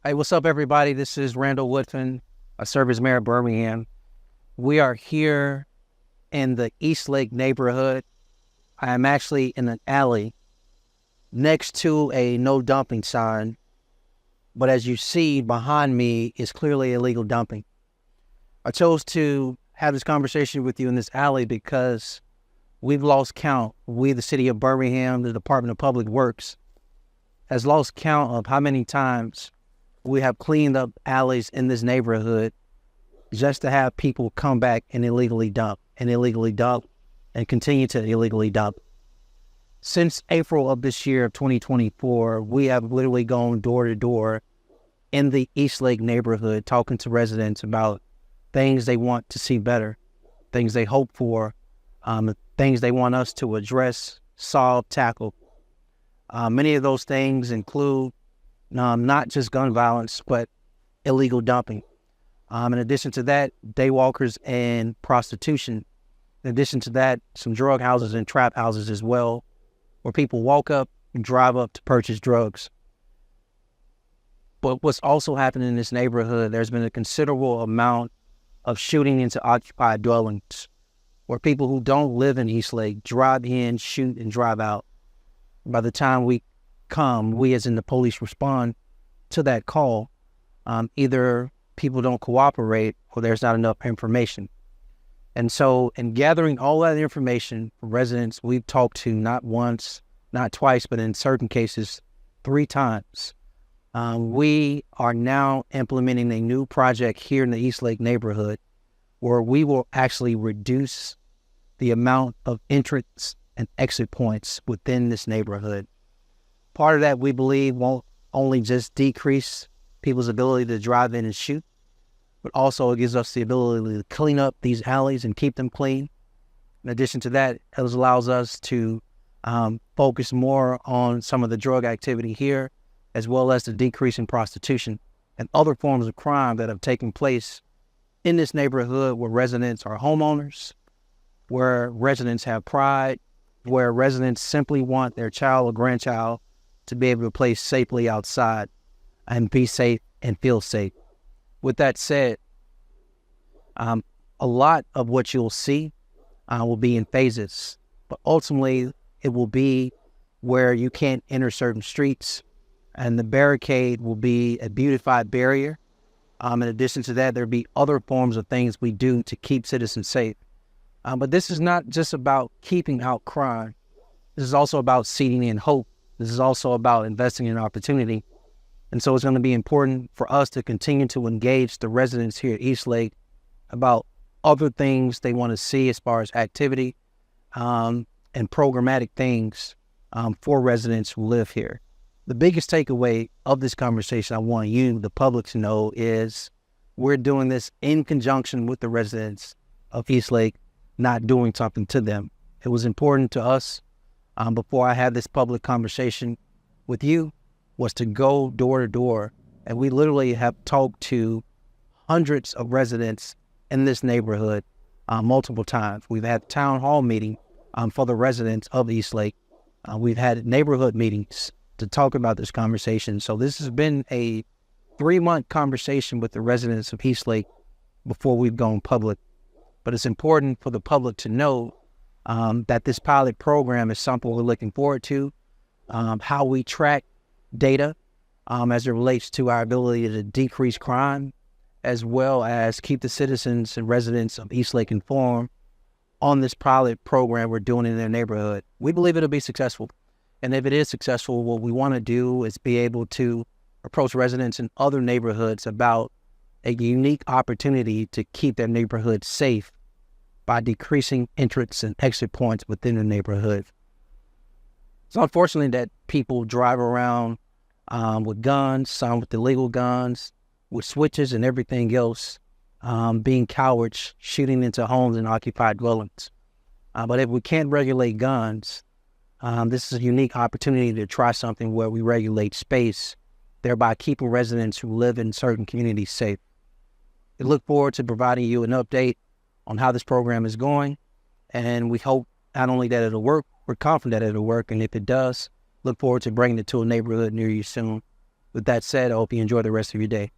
Hey, what's up, everybody? This is Randall Woodfin. I serve as mayor of Birmingham. We are here in the Eastlake neighborhood. I am actually in an alley next to a no dumping sign, but as you see behind me is clearly illegal dumping. I chose to have this conversation with you in this alley because we've lost count. We, the city of Birmingham, the Department of Public Works, has lost count of how many times we have cleaned up alleys in this neighborhood just to have people come back and illegally dump and continue to illegally dump. Since April of this year of 2024, we have literally gone door to door in the Eastlake neighborhood talking to residents about things they want to see better, things they hope for, things they want us to address, solve, tackle. Many of those things include not just gun violence, but illegal dumping. In addition to that, daywalkers and prostitution. In addition to that, some drug houses and trap houses as well, where people walk up and drive up to purchase drugs. But what's also happening in this neighborhood, there's been a considerable amount of shooting into occupied dwellings, where people who don't live in Eastlake drive in, shoot, and drive out. By the time we come, we as in the police respond to that call. Either people don't cooperate or there's not enough information. And so in gathering all that information from residents we've talked to not once, not twice, but in certain cases, 3 times, we are now implementing a new project here in the Eastlake neighborhood where we will actually reduce the amount of entrance and exit points within this neighborhood. Part of that, we believe, won't only just decrease people's ability to drive in and shoot, but also it gives us the ability to clean up these alleys and keep them clean. In addition to that, it allows us to focus more on some of the drug activity here, as well as the decrease in prostitution and other forms of crime that have taken place in this neighborhood where residents are homeowners, where residents have pride, where residents simply want their child or grandchild to be able to play safely outside and be safe and feel safe. With that said, a lot of what you'll see will be in phases, but ultimately it will be where you can't enter certain streets, and the barricade will be a beautified barrier. In addition to that, there'll be other forms of things we do to keep citizens safe. But this is not just about keeping out crime. This is also about seeding in hope. This is also about investing in opportunity. And so it's going to be important for us to continue to engage the residents here at Eastlake about other things they want to see as far as activity and programmatic things for residents who live here. The biggest takeaway of this conversation I want you, the public, to know is we're doing this in conjunction with the residents of Eastlake, not doing something to them. It was important to us before I had this public conversation with you was to go door to door. And we literally have talked to hundreds of residents in this neighborhood multiple times. We've had town hall meeting for the residents of Eastlake. We've had neighborhood meetings to talk about this conversation. So this has been a 3-month conversation with the residents of Eastlake before we've gone public. But it's important for the public to know that this pilot program is something we're looking forward to, how we track data as it relates to our ability to decrease crime, as well as keep the citizens and residents of Eastlake informed on this pilot program we're doing in their neighborhood. We believe it'll be successful. And if it is successful, what we want to do is be able to approach residents in other neighborhoods about a unique opportunity to keep their neighborhood safe by decreasing entrance and exit points within the neighborhood. It's unfortunately that people drive around with guns, some with illegal guns, with switches and everything else, being cowards, shooting into homes and occupied dwellings. But if we can't regulate guns, this is a unique opportunity to try something where we regulate space, thereby keeping residents who live in certain communities safe. We look forward to providing you an update on how this program is going, and we hope not only that it'll work, we're confident that it'll work, and if it does, look forward to bringing it to a neighborhood near you soon. With that said, I hope you enjoy the rest of your day.